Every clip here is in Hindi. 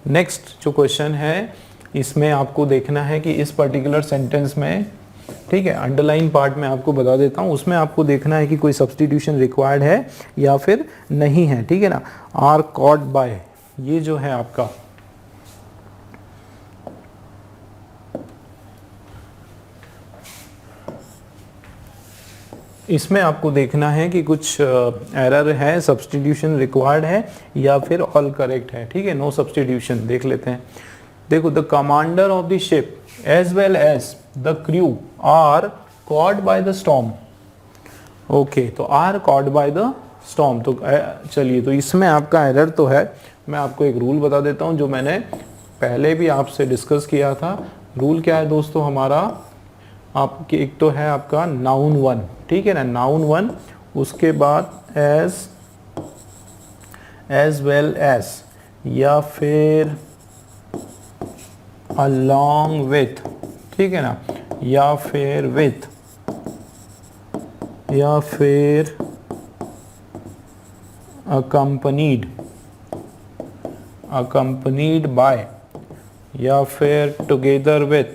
नेक्स्ट जो क्वेश्चन है इसमें आपको देखना है कि इस पर्टिकुलर सेंटेंस में, ठीक है, अंडरलाइन पार्ट में आपको बता देता हूँ, उसमें आपको देखना है कि कोई सब्स्टिट्यूशन रिक्वायर्ड है या फिर नहीं है, ठीक है ना। आर कॉट बाय, ये जो है आपका, इसमें आपको देखना है कि कुछ एरर है, सब्स्टिट्यूशन रिक्वायर्ड है या फिर ऑल करेक्ट है, ठीक है, नो सब्स्टिट्यूशन। देख लेते हैं। देखो, the commander of the ship as well as the crew are caught by the storm. Okay, तो are caught by the storm, तो चलिए, तो इसमें आपका एरर तो है। मैं आपको एक रूल बता देता हूं जो मैंने पहले भी आपसे डिस्कस किया था। रूल क्या है दोस्तों हमारा, आपके एक तो है आपका नाउन वन, ठीक है ना, नाउन वन, उसके बाद एज वेल एज या फिर along with, ठीक है ना, या फिर with या फिर accompanied by या फिर together with,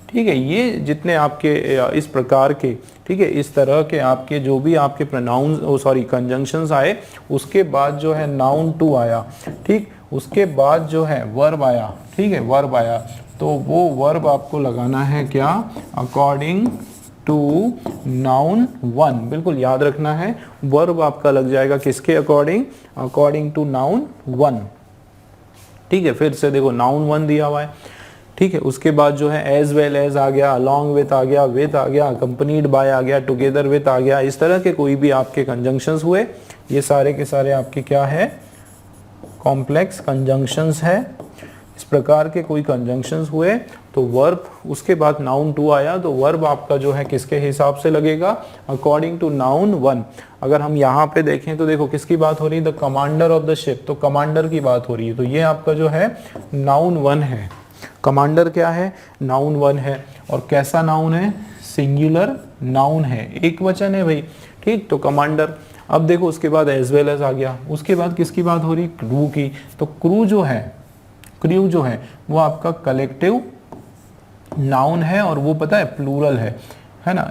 ठीक है। ये जितने आपके इस प्रकार के, ठीक है, इस तरह के आपके जो भी आपके प्रोनाउंस कंजंक्शंस आए, उसके बाद जो है नाउन टू आया, ठीक, उसके बाद जो है वर्ब आया, ठीक है, वर्ब आया, तो वो वर्ब आपको लगाना है क्या, अकॉर्डिंग टू नाउन वन। बिल्कुल याद रखना है, वर्ब आपका लग जाएगा किसके according, according to noun one, ठीक है। फिर से देखो, नाउन वन दिया हुआ है, ठीक है, उसके बाद जो है एज वेल एज आ गया, अलॉन्ग विथ आ गया, विथ आ गया, अकम्पनीड बाय आ गया, टुगेदर विथ आ गया। इस तरह के कोई भी आपके कंजंक्शंस हुए, ये सारे के सारे आपके क्या है, कॉम्प्लेक्स कंजंक्शंस है। इस प्रकार के कोई कंजंक्शंस हुए तो वर्ब, उसके बाद नाउन टू आया तो वर्ब आपका जो है किसके हिसाब से लगेगा, अकॉर्डिंग टू नाउन वन। अगर हम यहाँ पे देखें तो देखो किसकी बात हो रही है, the commander of the ship, तो कमांडर की बात हो रही है, तो ये आपका जो है नाउन वन है। कमांडर क्या है, नाउन वन है, और कैसा नाउन है, सिंगुलर नाउन है, एक वचन है भाई, ठीक, तो कमांडर। अब देखो उसके बाद एज वेल एज आ गया, उसके बाद किसकी बात हो रही, क्रू की, तो क्रू जो है वो आपका कलेक्टिव नाउन है, और वो पता है प्लूरल है ना,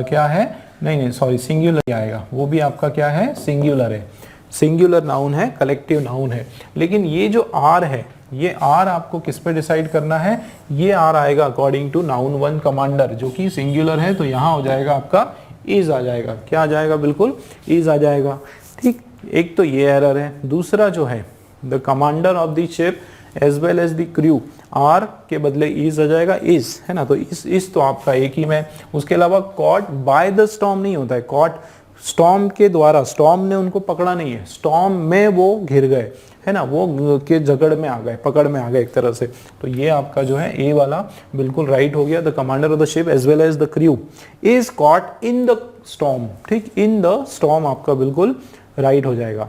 क्या है, नहीं सॉरी, सिंगुलर आएगा, वो भी आपका क्या है, सिंगुलर है, सिंगुलर नाउन है, कलेक्टिव नाउन है। लेकिन ये जो आर है, ये आर आपको किस पे डिसाइड करना है, ये आर आएगा according to noun one commander, जो कि सिंगुलर है, तो यहाँ हो जाएगा आपका इज आ जाएगा, क्या आ जाएगा, बिल्कुल इज आ जाएगा, ठीक। एक तो ये एरर है। दूसरा जो है, the commander of the ship as well as the crew, are के बदले इज आ जाएगा, इज, है ना, तो इस तो आपका एक ही में। उसके अलावा कॉट बाय द स्टॉर्म नहीं होता है, कॉट स्टॉर्म के द्वारा, स्टॉर्म ने उनको पकड़ा नहीं है, स्टॉर्म में वो घिर गए, है ना, वो के जगड़ में आ गए, पकड़ में आ गए एक तरह से, तो ये आपका जो है ए वाला बिल्कुल राइट हो गया। The commander of the ship as well as the crew is caught in the storm, ठीक, इन द स्टॉर्म आपका बिल्कुल राइट हो जाएगा,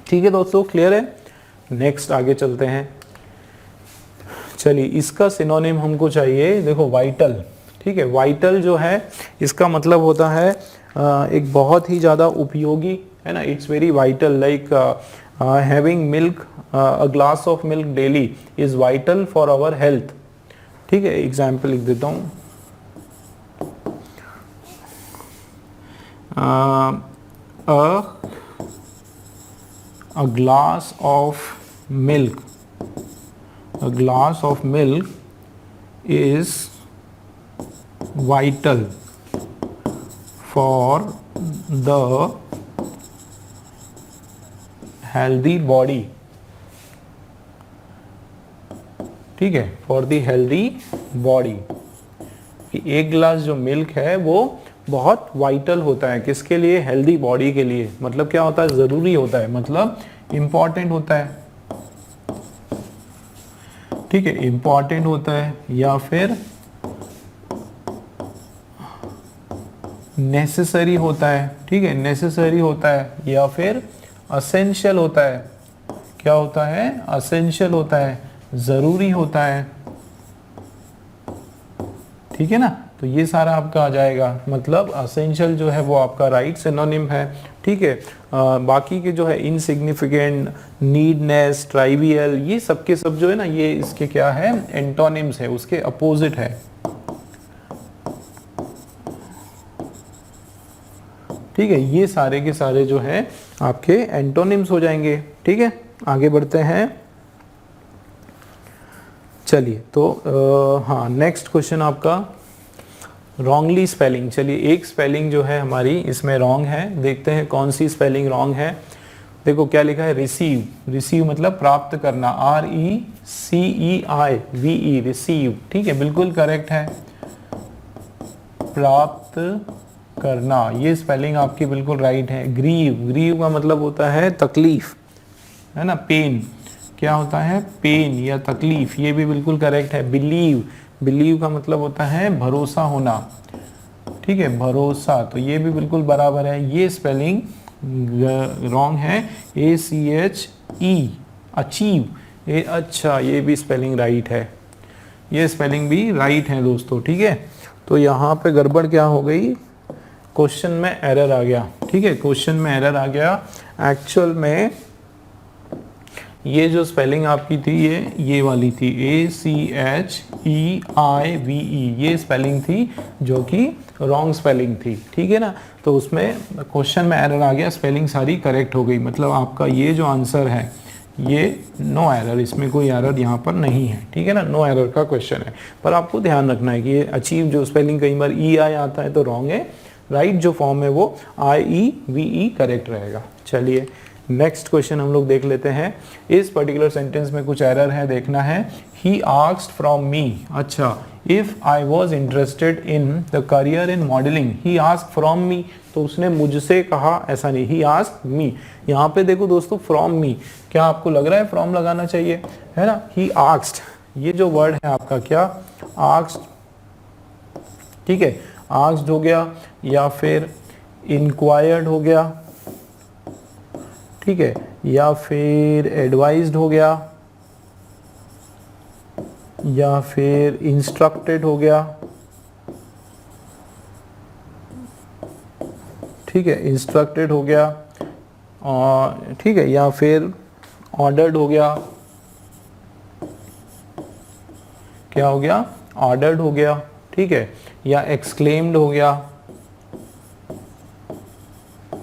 ठीक है दोस्तों, क्लियर है। नेक्स्ट आगे चलते हैं। चलिए, इसका सिनोनिम हमको चाहिए, देखो वाइटल, ठीक है, वाइटल जो है इसका मतलब होता है एक बहुत ही ज़्यादा उपयोगी, है ना, it's very vital, like having milk, a glass of milk daily is vital for our health, ठीक है। एग्जाम्पल लिख देता हूँ, a glass of milk is vital for the healthy body, ठीक है, फॉर दी हेल्दी बॉडी। एक गिलास जो मिल्क है वो बहुत वाइटल होता है, किसके लिए, हेल्दी बॉडी के लिए। मतलब क्या होता है, जरूरी होता है, मतलब इंपॉर्टेंट होता है, ठीक है, इंपॉर्टेंट होता है, या फिर नेसेसरी होता है, ठीक है, नेसेसरी होता है, या फिर असेंशियल होता है। क्या होता है, असेंशियल होता है, जरूरी होता है, ठीक है ना, तो ये सारा आपका आ जाएगा, मतलब असेंशियल जो है वो आपका राइट सिनोनिम है, ठीक है। बाकी के जो है इनसिग्निफिकेंट, नीडनेस, ट्राइवियल, ये सब के सब जो है ना, ये इसके क्या है, एंटोनिम्स है, उसके अपोजिट है, ठीक है। ये सारे के सारे जो है आपके एंटोनिम्स हो जाएंगे, ठीक है। आगे बढ़ते हैं, चलिए। तो हाँ, नेक्स्ट क्वेश्चन आपका रॉन्गली स्पेलिंग। चलिए, एक स्पेलिंग जो है हमारी इसमें रॉन्ग है, देखते हैं कौन सी स्पेलिंग रॉन्ग है। देखो क्या लिखा है, रिसीव। रिसीव मतलब प्राप्त करना, RECEIVE, रिसीव, ठीक है, बिल्कुल करेक्ट है। प्राप्त करना, ये स्पेलिंग आपकी बिल्कुल राइट है। ग्रीव, ग्रीव का मतलब होता है तकलीफ, है ना, पेन। क्या होता है, पेन या तकलीफ, ये भी बिल्कुल करेक्ट है। बिलीव, बिलीव का मतलब होता है भरोसा होना, ठीक है, भरोसा, तो ये भी बिल्कुल बराबर है। ये स्पेलिंग रॉन्ग है, ACHE, अचीव, अच्छा, ये भी स्पेलिंग राइट है, ये स्पेलिंग भी राइट है दोस्तों, ठीक है। तो यहाँ पे गड़बड़ क्या हो गई, क्वेश्चन में एरर आ गया, ठीक है, क्वेश्चन में एरर आ गया। एक्चुअल में ये जो स्पेलिंग आपकी थी, ये वाली थी, ACHEIVE, ये स्पेलिंग थी जो कि रॉन्ग स्पेलिंग थी, ठीक है ना। तो उसमें क्वेश्चन में एरर आ गया, स्पेलिंग सारी करेक्ट हो गई, मतलब आपका ये जो आंसर है ये नो एरर, इसमें कोई एरर यहाँ पर नहीं है, ठीक है ना, नो एरर का क्वेश्चन है। पर आपको ध्यान रखना है कि ये अचीव जो स्पेलिंग कई बार EI आता है तो रॉन्ग है, राइट जो फॉर्म है वो IEVE करेक्ट रहेगा। चलिए नेक्स्ट क्वेश्चन हम लोग देख लेते हैं। इस पर्टिकुलर सेंटेंस में कुछ एरर है, देखना है। ही आस्क्ड फ्रॉम मी, अच्छा, if I was interested in the career in modelling, he asked from me, तो उसने मुझसे कहा, ऐसा नहीं, ही आस्क्ड मी। यहाँ पे देखो दोस्तों, फ्रॉम मी, क्या आपको लग रहा है फ्रॉम लगाना चाहिए, है ना। ही आस्क्ड, ये जो वर्ड है आपका क्या, आस्क्ड, ठीक है, आस्क्ड हो गया, या फिर इंक्वायर्ड हो गया, ठीक है, या फिर एडवाइज्ड हो गया, या फिर इंस्ट्रक्टेड हो गया, ठीक है, इंस्ट्रक्टेड हो गया, ठीक है, या फिर ऑर्डर्ड हो गया, क्या हो गया, ऑर्डर्ड हो गया, ठीक है, या एक्सक्लेम्ड हो गया।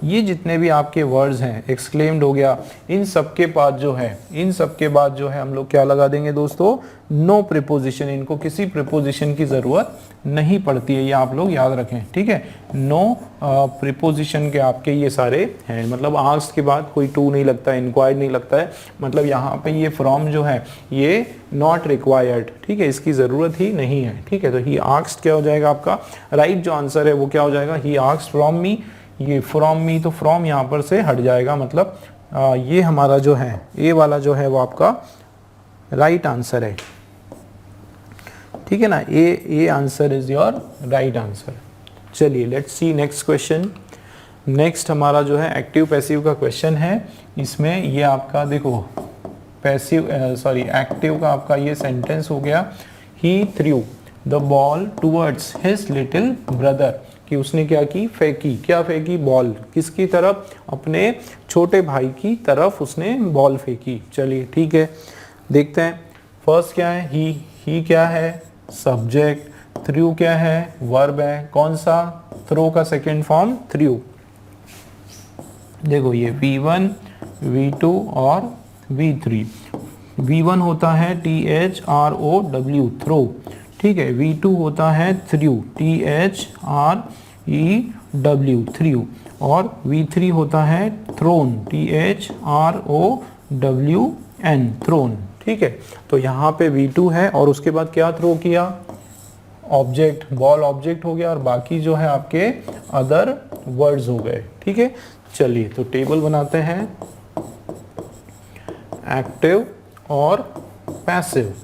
ये जितने भी आपके वर्ड्स हैं, एक्सक्लेम्ड हो गया, इन सब के बाद जो है, इन सब के बाद जो है हम लोग क्या लगा देंगे दोस्तों, नो प्रीपोजिशन। इनको किसी प्रीपोजिशन की जरूरत नहीं पड़ती है, ये आप लोग याद रखें, ठीक है। नो प्रीपोजिशन के आपके ये सारे हैं, मतलब आस्क्ड के बाद कोई टू नहीं लगता है, इंक्वायर्ड नहीं लगता है, मतलब यहाँ पे ये फ्रॉम जो है ये नॉट रिक्वायर्ड, ठीक है, इसकी ज़रूरत ही नहीं है, ठीक है। तो ही आस्क्ड क्या हो जाएगा आपका, राइट जो आंसर है वो क्या हो जाएगा, ही आस्क्ड फ्रॉम मी। ये फ्रॉम मी, तो फ्रॉम यहाँ पर से हट जाएगा, मतलब ये हमारा जो है ए वाला जो है वो आपका राइट आंसर है, ठीक है ना, A answer is your right answer. चलिए let's see next question. Next हमारा जो है एक्टिव पैसिव का क्वेश्चन है। इसमें ये आपका देखो पैसिव एक्टिव का आपका ये सेंटेंस हो गया, he threw the ball towards his little brother, कि उसने क्या की, फेंकी, क्या फेंकी, बॉल, किसकी तरफ, अपने छोटे भाई की तरफ उसने बॉल फेंकी। चलिए ठीक है, देखते हैं। फर्स्ट क्या है, ही क्या है, सब्जेक्ट, थ्रू क्या है, वर्ब है, कौन सा, थ्रो का सेकेंड फॉर्म थ्रू। देखो ये V1, V2 और V3। V1 होता है THROW, थ्रो, ठीक है। V2 होता है थ्रू, THREW, थ्रू, और V3 होता है थ्रोन, THROWN, थ्रोन, ठीक है। तो यहाँ पे V2 है और उसके बाद क्या थ्रो किया, ऑब्जेक्ट, बॉल ऑब्जेक्ट हो गया, और बाकी जो है आपके अदर वर्ड्स हो गए, ठीक है। चलिए तो टेबल बनाते हैं, एक्टिव और पैसिव।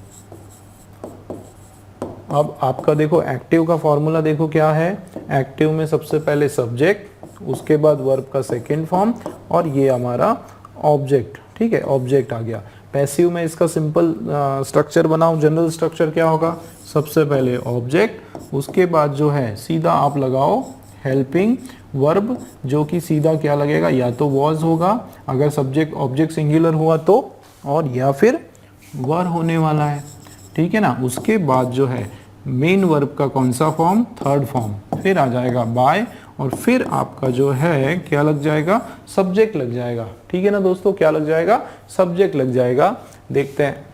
अब आपका देखो एक्टिव का फॉर्मूला देखो क्या है, एक्टिव में सबसे पहले सब्जेक्ट, उसके बाद वर्ब का सेकेंड फॉर्म, और ये हमारा ऑब्जेक्ट, ठीक है, ऑब्जेक्ट आ गया। पैसिव में इसका सिंपल स्ट्रक्चर बनाओ, जनरल स्ट्रक्चर क्या होगा, सबसे पहले ऑब्जेक्ट, उसके बाद जो है सीधा आप लगाओ हेल्पिंग वर्ब, जो कि सीधा क्या लगेगा, या तो वॉज होगा अगर सब्जेक्ट ऑब्जेक्ट सिंगुलर हुआ तो, और या फिर वर होने वाला है, ठीक है ना। उसके बाद जो है मेन वर्ब का कौन सा फॉर्म, थर्ड फॉर्म, फिर आ जाएगा बाय, और फिर आपका जो है क्या लग जाएगा, सब्जेक्ट लग जाएगा, ठीक है ना दोस्तों, क्या लग जाएगा, सब्जेक्ट लग जाएगा। देखते हैं,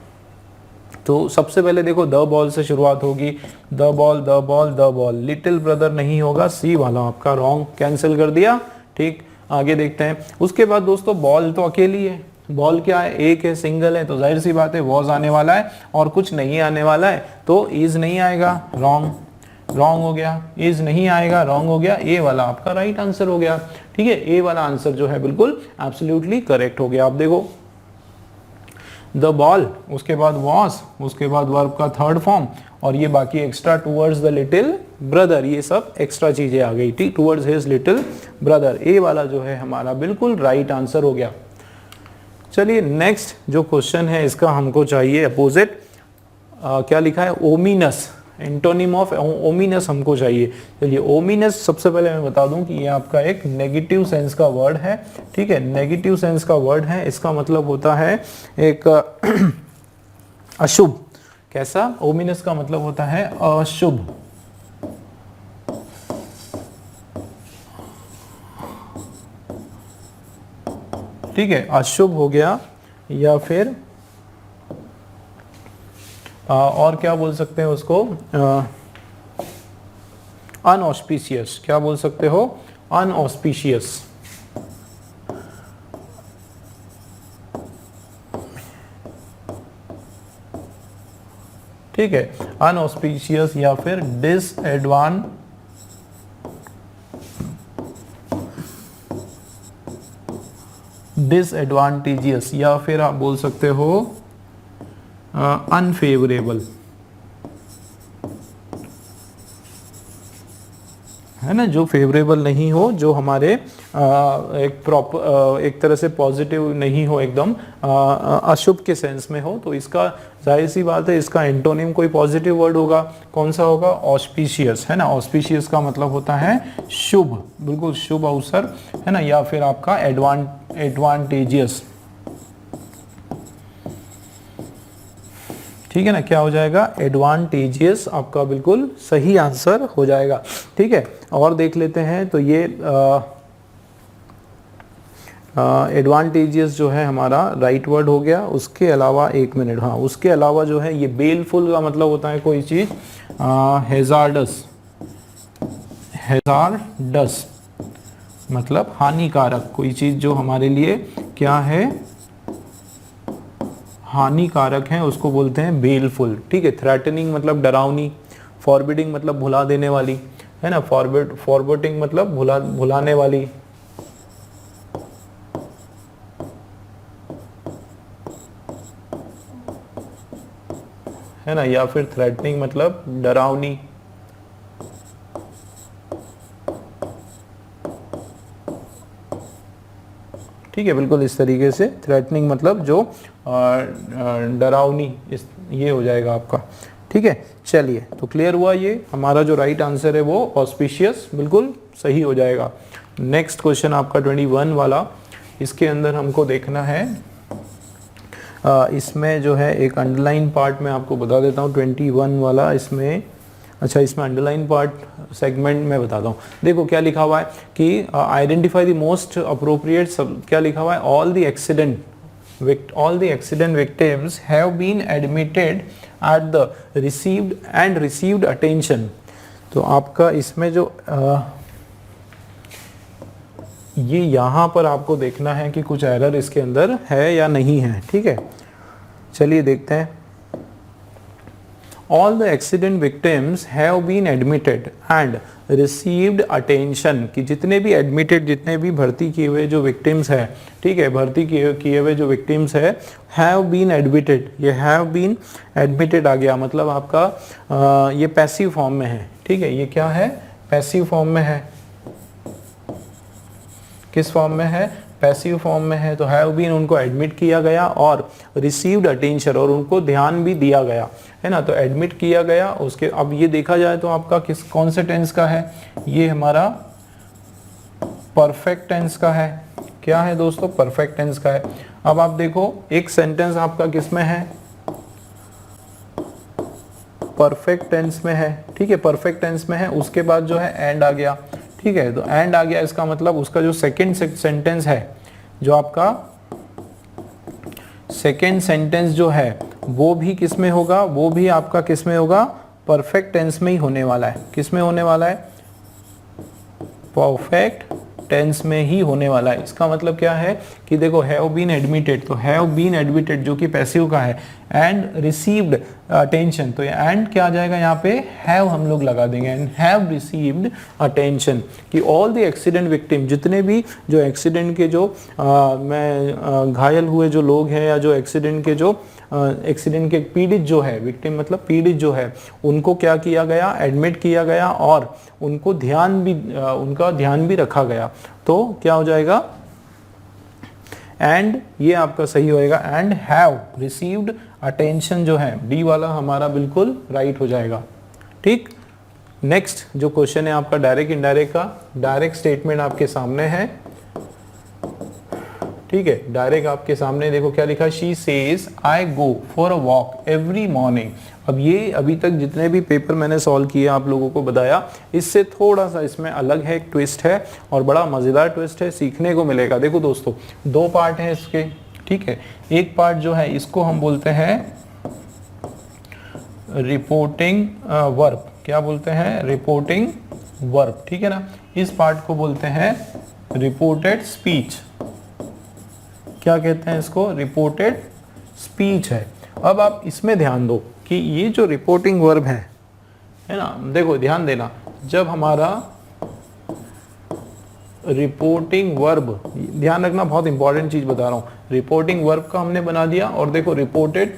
तो सबसे पहले देखो द बॉल से शुरुआत होगी, the ball the ball the ball, little brother नहीं होगा, सी वाला आपका रॉन्ग, कैंसिल कर दिया, ठीक। आगे देखते हैं, उसके बाद दोस्तों बॉल तो अकेली है, बॉल क्या है, एक है, सिंगल है, तो जाहिर सी बात है वॉज आने वाला है और कुछ नहीं आने वाला है, तो इज नहीं आएगा, रॉन्ग, रॉन्ग हो गया, इज नहीं आएगा, रॉन्ग हो गया, ए वाला आपका राइट आंसर हो गया, ठीक है। ए वाला आंसर जो है बिल्कुल एब्सोल्युटली करेक्ट हो गया। आप देखो द बॉल, उसके बाद वॉज, उसके बाद वर्ब का थर्ड फॉर्म, और ये बाकी extra towards the little brother, ये सब एक्स्ट्रा चीजें आ गई, ठीक, टूवर्ड्स हिज लिटिल ब्रदर, ए वाला जो है हमारा बिल्कुल राइट आंसर हो गया। चलिए नेक्स्ट जो क्वेश्चन है इसका हमको चाहिए अपोजिट, क्या लिखा है, ओमिनस, एंटोनिम ऑफ ओमिनस हमको चाहिए। चलिए ओमिनस सबसे पहले मैं बता दूं कि ये आपका एक नेगेटिव सेंस का वर्ड है, ठीक है, नेगेटिव सेंस का वर्ड है, इसका मतलब होता है एक अशुभ। कैसा, ओमिनस का मतलब होता है अशुभ, ठीक है, अशुभ हो गया, या फिर और क्या बोल सकते हैं उसको, अनऑस्पिशियस, क्या बोल सकते हो, अनऑस्पिशियस, ठीक है, अनऑस्पिशियस, या फिर डिसएडवांटेजियस, या फिर आप बोल सकते हो अनफेवरेबल, है ना, जो फेवरेबल नहीं हो, जो हमारे एक तरह से पॉजिटिव नहीं हो, एकदम अशुभ के सेंस में हो, तो इसका जाहिर सी बात है इसका एंटोनिम कोई पॉजिटिव वर्ड होगा, कौन सा होगा, ऑस्पिशियस, है ना। ऑस्पिशियस का मतलब होता है शुभ, बिल्कुल शुभ अवसर, है ना, या फिर आपका एडवांटेजियस, ठीक है ना, क्या हो जाएगा, एडवांटेजियस आपका बिल्कुल सही आंसर हो जाएगा, ठीक है। और देख लेते हैं, तो ये एडवांटेजियस जो है हमारा राइट वर्ड हो गया। उसके अलावा एक मिनट, हाँ, उसके अलावा जो है ये बेलफुल का मतलब होता है कोई चीज, हेजार्डस, हेजार्डस मतलब हानिकारक, कोई चीज जो हमारे लिए क्या है, हानिकारक है, उसको बोलते हैं बेलफुल, ठीक है। थ्रेटनिंग मतलब डरावनी, फॉरबिडिंग मतलब भुला देने वाली, है ना, फॉरवर्डिंग मतलब भुलाने वाली, है ना, या फिर थ्रेटनिंग मतलब डरावनी, ठीक है, बिल्कुल इस तरीके से थ्रेटनिंग मतलब जो डरावनी, इस ये हो जाएगा आपका, ठीक है। चलिए, तो क्लियर हुआ, ये हमारा जो राइट आंसर है वो ऑस्पिशियस बिल्कुल सही हो जाएगा। नेक्स्ट क्वेश्चन आपका 21 वाला, इसके अंदर हमको देखना है, इसमें जो है एक अंडरलाइन पार्ट मैं आपको बता देता हूँ, 21 वाला, इसमें अच्छा, इसमें अंडरलाइन पार्ट सेगमेंट में बताता हूँ। देखो क्या लिखा हुआ है कि आइडेंटिफाई द मोस्ट अप्रोप्रिएट, क्या लिखा हुआ है, all the accident victims have been admitted at the received attention. तो आपका इसमें जो ये यहाँ पर आपको देखना है कि कुछ एरर इसके अंदर है या नहीं है, ठीक है। चलिए देखते हैं, all the accident victims have been admitted and received attention, कि जितने भी admitted, जितने भी भर्ती किए हुए जो victims है, ठीक है, भर्ती किए हुए जो victims है, have been admitted, ये have been admitted आ गया, मतलब आपका ये पैसिव फॉर्म में है, ठीक है, ये क्या है, पैसिव फॉर्म में है, किस फॉर्म में है, पैसिव फॉर्म में है तो हैव बीन उनको एडमिट किया गया और रिसीव्ड अटेंशन और उनको ध्यान भी दिया गया, है ना। तो एडमिट किया गया उसके, अब ये देखा जाए तो आपका कौन से टेंस का है, ये हमारा परफेक्ट टेंस का है। क्या है दोस्तों, परफेक्ट टेंस का है। अब आप देखो एक सेंटेंस आपका किस में है, परफेक्ट टेंस में है, ठीक है, परफेक्ट टेंस में है। उसके बाद जो है एंड आ गया, ठीक है, तो एंड आ गया, इसका मतलब उसका जो सेकंड सेंटेंस है, जो आपका सेकंड सेंटेंस जो है वो भी किस में होगा, वो भी आपका किस में होगा, परफेक्ट टेंस में ही होने वाला है। किस में होने वाला है, परफेक्ट टेंस में ही होने वाला है। इसका मतलब क्या है कि देखो हैव बीन एडमिटेड, तो हैव बीन एडमिटेड जो कि पैसिव का है, एंड रिसीव्ड अटेंशन, तो एंड क्या आ जाएगा यहाँ पे, हैव हम लोग लगा देंगे, एंड हैव रिसीव्ड अटेंशन, कि ऑल द एक्सीडेंट विक्टिम, जितने भी जो एक्सीडेंट के जो घायल हुए जो लोग हैं, या जो एक्सीडेंट के जो एक्सीडेंट के पीड़ित जो है, विक्टिम मतलब पीड़ित जो है, उनको क्या किया गया, एडमिट किया गया और उनको उनका ध्यान भी रखा गया। तो क्या हो जाएगा, एंड ये आपका सही होएगा, एंड हैव रिसीव्ड अटेंशन जो है, डी वाला हमारा बिल्कुल राइट हो जाएगा। ठीक, नेक्स्ट जो क्वेश्चन है आपका डायरेक्ट इनडायरेक्ट का, डायरेक्ट स्टेटमेंट आपके सामने है, ठीक है, डायरेक्ट आपके सामने देखो क्या लिखा, she says I go for a walk every morning. अब ये अभी तक जितने भी पेपर मैंने सॉल्व किए आप लोगों को बताया, इससे थोड़ा सा इसमें अलग है, एक ट्विस्ट है और बड़ा मज़ेदार ट्विस्ट है, सीखने को मिलेगा। देखो दोस्तों, दो पार्ट हैं इसके, ठीक है, एक पार्ट जो है इसको हम बोलते हैं रिपोर्टिंग वर्ब, क्या बोलते हैं, रिपोर्टिंग वर्ब, ठीक है ना। इस पार्ट को बोलते हैं रिपोर्टेड स्पीच, क्या कहते हैं इसको, रिपोर्टेड स्पीच है। अब आप इसमें ध्यान दो कि ये जो रिपोर्टिंग वर्ब है ना, देखो ध्यान देना, जब हमारा रिपोर्टिंग वर्ब, ध्यान रखना बहुत इंपॉर्टेंट चीज बता रहा हूं, रिपोर्टिंग वर्ब का हमने बना दिया और देखो रिपोर्टेड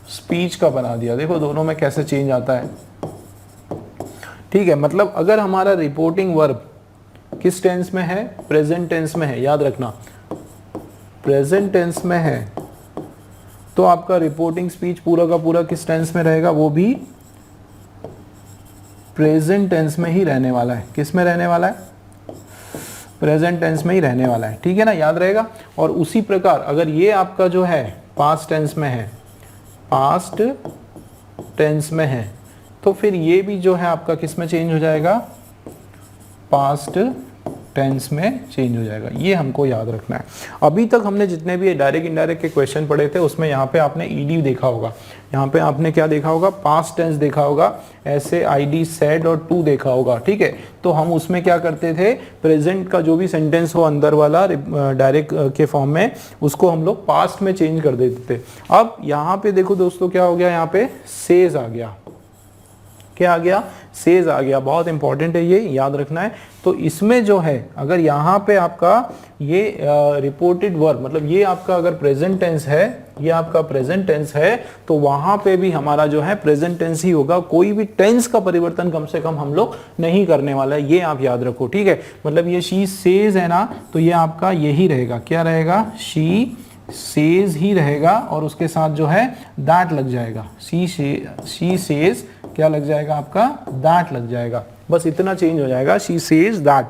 स्पीच का बना दिया, देखो दोनों में कैसे चेंज आता है, ठीक है। मतलब अगर हमारा रिपोर्टिंग वर्ब किस टेंस में है, प्रेजेंट टेंस में है, याद रखना प्रेजेंट टेंस में है, तो आपका रिपोर्टिंग स्पीच पूरा का पूरा किस टेंस में रहेगा, वो भी प्रेजेंट टेंस में ही रहने वाला है। किस में रहने वाला है, प्रेजेंट टेंस में ही रहने वाला है, ठीक है ना, याद रहेगा। और उसी प्रकार अगर ये आपका जो है पास्ट टेंस में है, पास्ट टेंस में है, तो फिर ये भी जो है आपका किस में चेंज हो जाएगा, पास्ट टेंस में चेंज हो जाएगा। ये हमको याद रखना है। अभी तक हमने जितने भी डायरेक्ट इनडायरेक्ट के क्वेश्चन पढ़े थे उसमें यहाँ पे आपने ईडी देखा होगा, यहाँ पे आपने क्या देखा होगा, पास्ट टेंस देखा होगा, ऐसे आईडी सेड और टू देखा होगा, ठीक है। तो हम उसमें क्या करते थे, प्रेजेंट का जो भी सेंटेंस हो अंदर वाला डायरेक्ट के फॉर्म में, उसको हम लोग पास्ट में चेंज कर देते थे। अब यहाँ पे देखो दोस्तों क्या हो गया, यहाँ पे सेज आ गया, क्या आ गया, सेज आ गया, बहुत इंपॉर्टेंट है, ये याद रखना है। तो इसमें जो है अगर यहाँ पे आपका ये रिपोर्टेड वर्ब, मतलब ये आपका अगर प्रेजेंट टेंस है, ये आपका प्रेजेंट टेंस है, तो वहां पे भी हमारा जो है प्रेजेंट टेंस ही होगा, कोई भी टेंस का परिवर्तन कम से कम हम लोग नहीं करने वाला है, ये आप याद रखो, ठीक है। मतलब ये शी सेज है ना, तो ये आपका यही रहेगा, क्या रहेगा, शी सेज ही रहेगा और उसके साथ जो है दैट लग जाएगा, शी सेज क्या लग जाएगा आपका, दैट लग जाएगा, बस इतना चेंज हो जाएगा, she says that,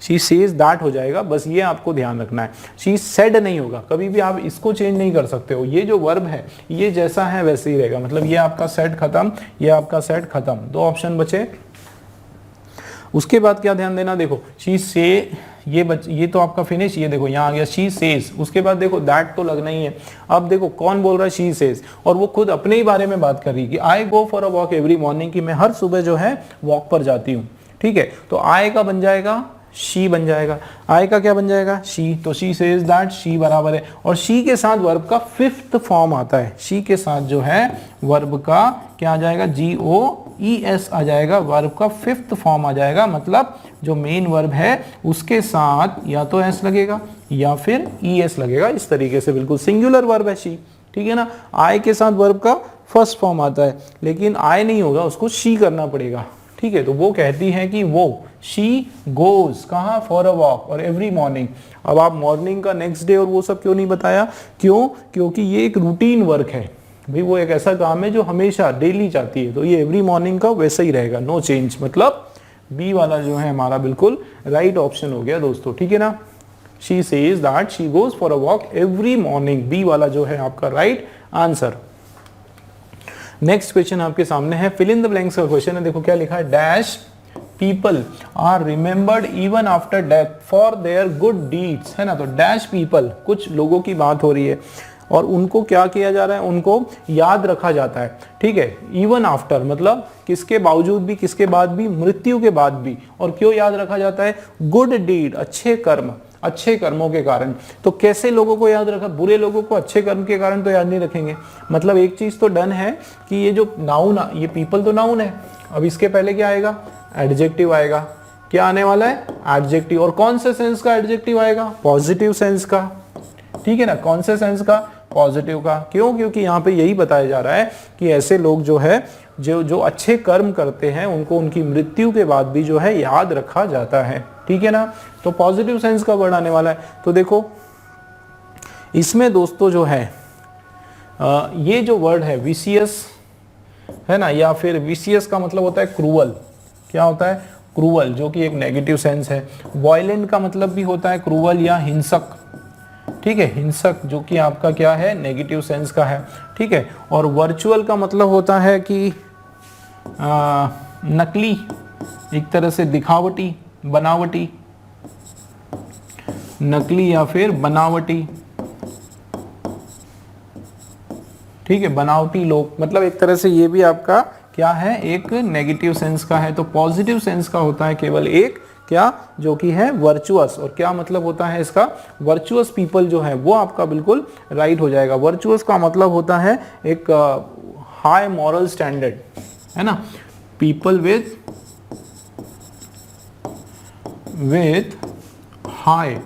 she says that हो जाएगा, बस ये आपको ध्यान रखना है। शी सेड नहीं होगा, कभी भी आप इसको चेंज नहीं कर सकते हो, ये जो वर्ब है ये जैसा है वैसे ही रहेगा, मतलब ये आपका सेड खत्म, ये आपका सेड खत्म, दो ऑप्शन बचे। उसके बाद क्या ध्यान देना, देखो शी से, ये तो आपका फिनिश, ये देखो यहाँ आ गया शी सेज, उसके बाद देखो दैट तो लगना ही है। अब देखो कौन बोल रहा है, शी सेज, और वो खुद अपने ही बारे में बात कर रही है कि I go for a walk every morning, कि मैं हर सुबह जो है वॉक पर जाती हूँ, ठीक है। तो आई का बन जाएगा शी बन जाएगा, आई का क्या बन जाएगा, शी, तो शी सेज दैट, शी बराबर है, और शी के साथ वर्ब का फिफ्थ फॉर्म आता है, शी के साथ जो है वर्ब का क्या आ जाएगा, GOES आ जाएगा, वर्ब का फिफ्थ फॉर्म आ जाएगा, मतलब जो मेन वर्ब है उसके साथ या तो एस लगेगा या फिर ES लगेगा, इस तरीके से बिल्कुल सिंगुलर वर्ब है शी, ठीक है ना। आई के साथ वर्ब का फर्स्ट फॉर्म आता है, लेकिन आई नहीं होगा, उसको शी करना पड़ेगा, ठीक है, तो वो कहती है कि वो शी गोज कहाँ, फॉर अ वॉक, और एवरी मॉर्निंग। अब आप मॉर्निंग का नेक्स्ट डे और वो सब क्यों नहीं बताया, क्यों, क्योंकि ये एक रूटीन वर्क है भाई, वो एक ऐसा काम है जो हमेशा डेली जाती है, तो ये एवरी मॉर्निंग का वैसा ही रहेगा, नो चेंज। मतलब बी वाला जो है हमारा बिल्कुल राइट ऑप्शन हो गया दोस्तों, ठीक है ना। She says that she goes for a walk every morning, B वाला जो है आपका राइट आंसर। नेक्स्ट क्वेश्चन आपके सामने है, फिल इन द ब्लैंक्स का क्वेश्चन है। देखो क्या लिखा है, dash people are remembered even after death for their good deeds, है ना। तो डैश पीपल, कुछ लोगों की बात हो रही है और उनको क्या किया जा रहा है, उनको याद रखा जाता है, ठीक है। इवन आफ्टर मतलब किसके बावजूद भी, किसके बाद भी, मृत्यु के बाद भी। और क्यों याद रखा जाता है, गुड डीड, अच्छे कर्म, अच्छे कर्मों के कारण। तो कैसे लोगों को याद रखा, बुरे लोगों को अच्छे कर्म के कारण तो याद नहीं रखेंगे। मतलब एक चीज तो डन है कि ये जो नाउन, ये पीपल तो नाउन है, अब इसके पहले क्या आएगा, एडजेक्टिव आएगा। क्या आने वाला है, एडजेक्टिव। और कौन से सेंस का एडजेक्टिव आएगा, पॉजिटिव सेंस का, ठीक है ना। कौन से सेंस का, पॉजिटिव का। क्यों, क्योंकि यहाँ पे यही बताया जा रहा है कि ऐसे लोग जो है जो अच्छे कर्म करते हैं उनको उनकी मृत्यु के बाद भी जो है याद रखा जाता है, ठीक है ना। तो पॉजिटिव सेंस का वर्ड आने वाला है। तो देखो इसमें दोस्तों जो है ये जो वर्ड है विशियस, है ना, या फिर विशियस का मतलब होता है क्रूअल। क्या होता है, क्रूअल, जो कि एक नेगेटिव सेंस है। वायलेंट का मतलब भी होता है क्रूअल या हिंसक, ठीक है, हिंसक, जो कि आपका क्या है, नेगेटिव सेंस का है, ठीक है। और वर्चुअल का मतलब होता है कि नकली, एक तरह से दिखावटी, बनावटी, नकली या फिर बनावटी, ठीक है, बनावटी लोग। मतलब एक तरह से ये भी आपका क्या है, एक नेगेटिव सेंस का है। तो पॉजिटिव सेंस का होता है केवल एक, क्या, जो कि है वर्चुअस। और क्या मतलब होता है इसका, वर्चुअस पीपल जो है वो आपका बिल्कुल राइट हो जाएगा। वर्चुअस का मतलब होता है एक हाई मॉरल स्टैंडर्ड, है ना। People with high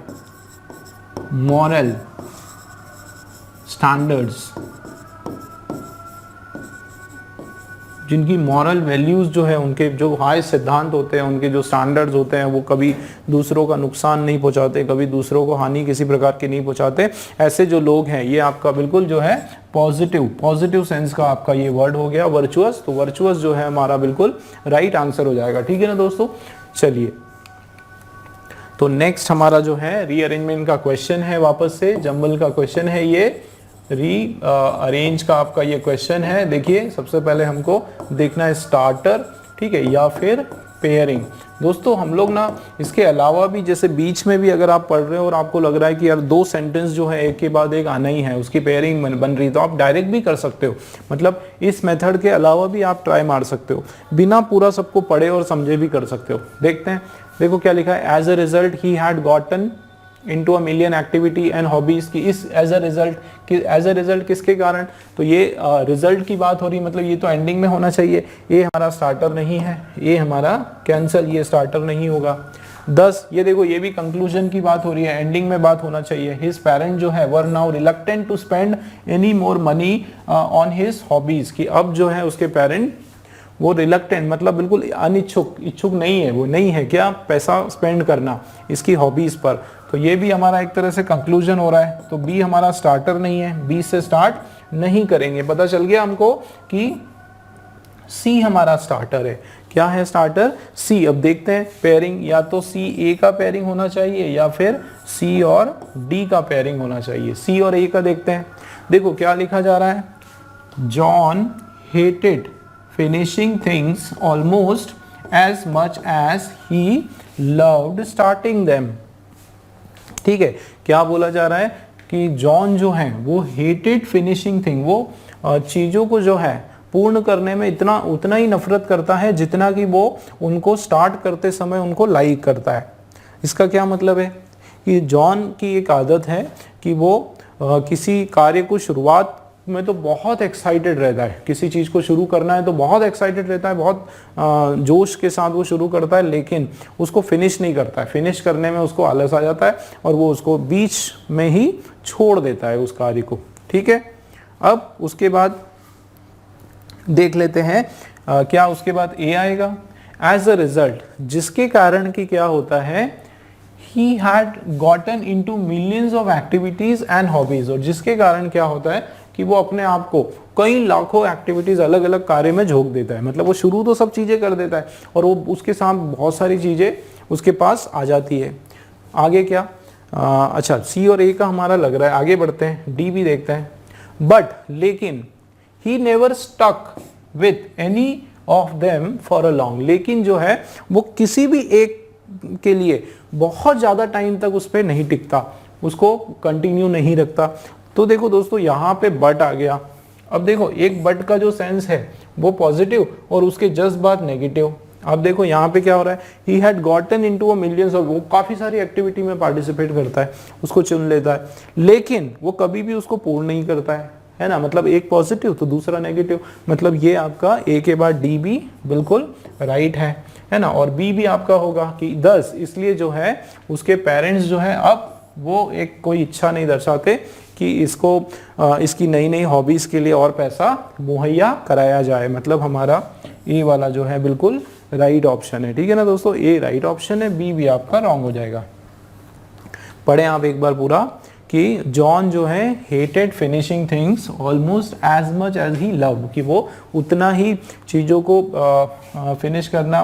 moral standards, जिनकी मॉरल वैल्यूज जो है, उनके जो हाई सिद्धांत होते हैं, उनके जो स्टैंडर्ड्स होते हैं, वो कभी दूसरों का नुकसान नहीं पहुंचाते, कभी दूसरों को हानि किसी प्रकार की नहीं पहुंचाते। ऐसे जो लोग हैं ये आपका बिल्कुल जो है पॉजिटिव सेंस का आपका ये वर्ड हो गया वर्चुअस। तो वर्चुअस जो है हमारा बिल्कुल राइट आंसर हो जाएगा, ठीक है ना दोस्तों। चलिए, तो नेक्स्ट हमारा जो है रीअरेंजमेंट का क्वेश्चन है, वापस से जंबल का क्वेश्चन है, ये अरेंज का आपका ये क्वेश्चन है। देखिए सबसे पहले हमको देखना है स्टार्टर, ठीक है, या फिर पेयरिंग। दोस्तों हम लोग ना इसके अलावा भी, जैसे बीच में भी अगर आप पढ़ रहे हो और आपको लग रहा है कि यार दो सेंटेंस जो है एक के बाद एक आना ही है, उसकी पेयरिंग बन रही, तो आप डायरेक्ट भी कर सकते हो। मतलब इस मेथड के अलावा भी आप ट्राई मार सकते हो, बिना पूरा सबको पढ़े और समझे भी कर सकते हो। देखते हैं, देखो क्या लिखा है, as a result he had gotten into a million activity and hobbies की इस एज अ रिजल्ट किसके कारण, तो ये रिजल्ट की बात हो रही है, मतलब ये तो एंडिंग में होना चाहिए। ये हमारा स्टार्टर नहीं है, ये हमारा कैंसल, ये स्टार्टर नहीं होगा। 10, ये देखो ये भी कंक्लूजन की बात हो रही है, एंडिंग में बात होना चाहिए। हिज पेरेंट जो है were now reluctant to spend any more money on his hobbies, की अब जो है उसके पेरेंट वो रिलक्टेंट मतलब बिल्कुल इच्छुक नहीं है, वो नहीं है क्या, पैसा स्पेंड करना इसकी हॉबीज पर। तो ये भी हमारा एक तरह से कंक्लूजन हो रहा है। तो बी हमारा स्टार्टर नहीं है, बी से स्टार्ट नहीं करेंगे। पता चल गया हमको कि सी हमारा स्टार्टर है। क्या है स्टार्टर, सी। अब देखते हैं पेयरिंग, या तो सी ए का पेयरिंग होना चाहिए या फिर सी और डी का पेयरिंग होना चाहिए। सी और ए का देखते हैं। देखो क्या लिखा जा रहा है, John hated finishing things almost as much as he loved starting them। ठीक है, क्या बोला जा रहा है कि जॉन जो है वो hated finishing thing, वो चीजों को जो है पूर्ण करने में उतना ही नफरत करता है जितना कि वो उनको स्टार्ट करते समय उनको लाइक करता है। इसका क्या मतलब है कि जॉन की एक आदत है कि वो किसी कार्य को शुरुआत में तो बहुत एक्साइटेड रहता है, किसी चीज़ को शुरू करना है तो बहुत एक्साइटेड रहता है, बहुत जोश के साथ वो शुरू करता है, लेकिन उसको फिनिश नहीं करता है। फिनिश करने में उसको आलस आ जाता है और वो उसको बीच में ही छोड़ देता है उस कार्य को। ठीक है, अब उसके बाद देख लेते हैं क्या उसके बाद ए आएगा। एज अ रिजल्ट, जिसके कारण कि क्या होता है, he had gotten into millions of activities and hobbies, और जिसके कारण क्या होता है कि वो अपने आप को कई लाखों एक्टिविटीज अलग अलग कार्य में झोंक देता है। मतलब वो शुरू तो सब चीजें कर देता है और वो उसके साथ बहुत सारी चीजें उसके पास आ जाती है। आगे क्या, अच्छा सी और ए का हमारा लग रहा है, आगे बढ़ते हैं, डी भी देखते हैं। बट लेकिन he never stuck with any of them for a long, लेकिन जो है वो किसी भी एक के लिए बहुत ज्यादा टाइम तक उस पर नहीं टिकता, उसको कंटिन्यू नहीं रखता। तो देखो दोस्तों यहाँ पे बट आ गया। अब देखो एक बट का जो सेंस है वो पॉजिटिव और उसके जस्ट बाद नेगेटिव। अब देखो यहाँ पे क्या हो रहा है, ही had gotten into a millions of, वो काफी सारी एक्टिविटी में पार्टिसिपेट करता है, उसको चुन लेता है, लेकिन वो कभी भी उसको पूर्ण नहीं करता है ना। मतलब एक पॉजिटिव तो दूसरा नेगेटिव, मतलब ये आपका ए के बाद डी भी बिल्कुल राइट है ना। और बी भी आपका होगा कि 10, इसलिए जो है उसके पेरेंट्स जो है अब वो एक कोई इच्छा नहीं दर्शाते कि इसको इसकी नई नई हॉबीज के लिए और पैसा मुहैया कराया जाए। मतलब हमारा ए वाला जो है बिल्कुल राइट ऑप्शन है, ठीक है ना दोस्तों। ए राइट ऑप्शन है, बी भी आपका रॉन्ग हो जाएगा। पढ़े आप एक बार पूरा कि जॉन जो है hated finishing things almost as much as he love, कि वो उतना ही चीज़ों को फिनिश करना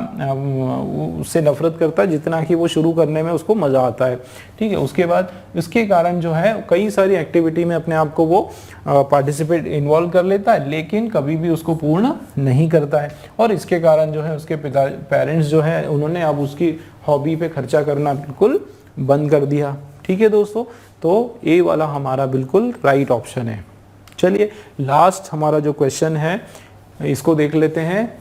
उससे नफरत करता है जितना कि वो शुरू करने में उसको मज़ा आता है, ठीक है। उसके बाद इसके कारण जो है कई सारी एक्टिविटी में अपने आप को वो पार्टिसिपेट इन्वॉल्व कर लेता है, लेकिन कभी भी उसको पूर्ण नहीं करता है। और इसके कारण जो है उसके पेरेंट्स जो है उन्होंने अब उसकी हॉबी पे खर्चा करना बिल्कुल बंद कर दिया, ठीक है दोस्तों। तो ए वाला हमारा बिल्कुल राइट ऑप्शन है। चलिए लास्ट हमारा जो क्वेश्चन है इसको देख लेते हैं।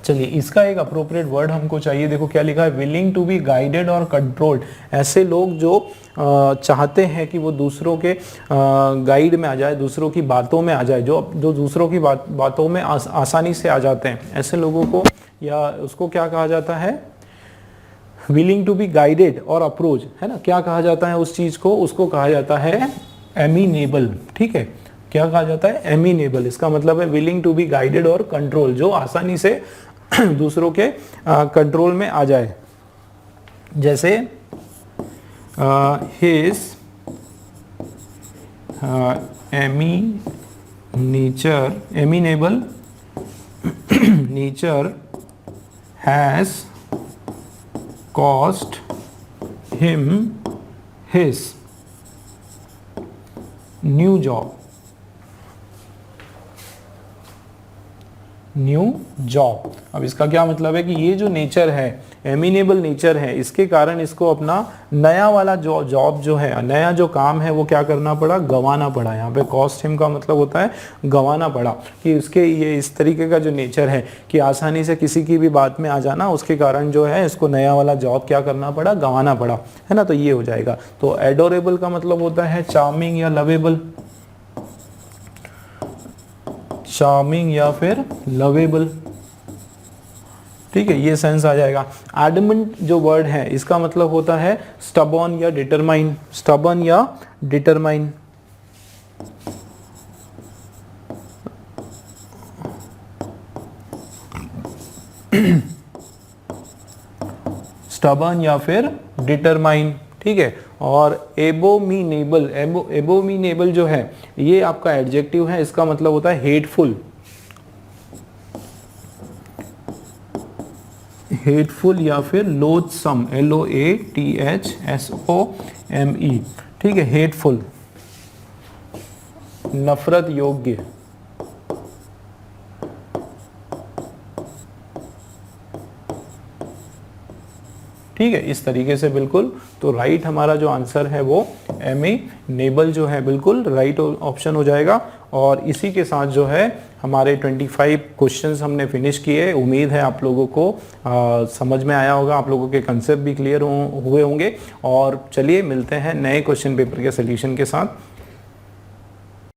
चलिए इसका एक अप्रोप्रिएट वर्ड हमको चाहिए। देखो क्या लिखा है, विलिंग टू बी गाइडेड और कंट्रोल्ड। ऐसे लोग जो चाहते हैं कि वो दूसरों के गाइड में आ जाए, दूसरों की बातों में आ जाए, जो दूसरों की बातों में आसानी से आ जाते हैं, ऐसे लोगों को या उसको क्या कहा जाता है, विलिंग टू बी गाइडेड और अप्रोच, है ना। क्या कहा जाता है उस चीज को, उसको कहा जाता है एमिनेबल, ठीक है। क्या कहा जाता है, एमिनेबल। इसका मतलब है विलिंग टू बी गाइडेड और कंट्रोल, जो आसानी से दूसरों के कंट्रोल में आ जाए। जैसे his amenable nature has cost him his new job। अब इसका क्या मतलब है कि ये जो नेचर है, एमिनेबल नेचर है, इसके कारण इसको अपना नया वाला जॉब जो है, नया जो काम है वो क्या करना पड़ा, गंवाना पड़ा। यहाँ पे कॉस्ट हिम का मतलब होता है गंवाना पड़ा, कि उसके ये इस तरीके का जो नेचर है कि आसानी से किसी की भी बात में आ जाना, उसके कारण जो है इसको नया वाला जॉब क्या करना पड़ा, गंवाना पड़ा, है ना। तो ये हो जाएगा। तो एडोरेबल का मतलब होता है चार्मिंग या लवेबल, चार्मिंग या फिर लवेबल, ठीक है, ये सेंस आ जाएगा। एडमेंट जो वर्ड है इसका मतलब होता है स्टबॉर्न या डिटरमाइन, स्टबॉर्न या डिटरमाइन। स्टबॉर्न या फिर डिटरमाइन, ठीक है। और एबोमिनेबल, एबोमिनेबल जो है ये आपका एडजेक्टिव है, इसका मतलब होता है हेटफुल, हेटफुल या फिर लोथसम, LOATHSOME, ठीक है। हेटफुल, नफरत योग्य, ठीक है, इस तरीके से बिल्कुल। तो राइट हमारा जो आंसर है वो एमिनेबल जो है बिल्कुल राइट ऑप्शन हो जाएगा। और इसी के साथ जो है हमारे 25 क्वेश्चंस हमने फिनिश किए। उम्मीद है आप लोगों को समझ में आया होगा, आप लोगों के कंसेप्ट भी क्लियर हुए होंगे। और चलिए मिलते हैं नए क्वेश्चन पेपर के सोल्यूशन के साथ।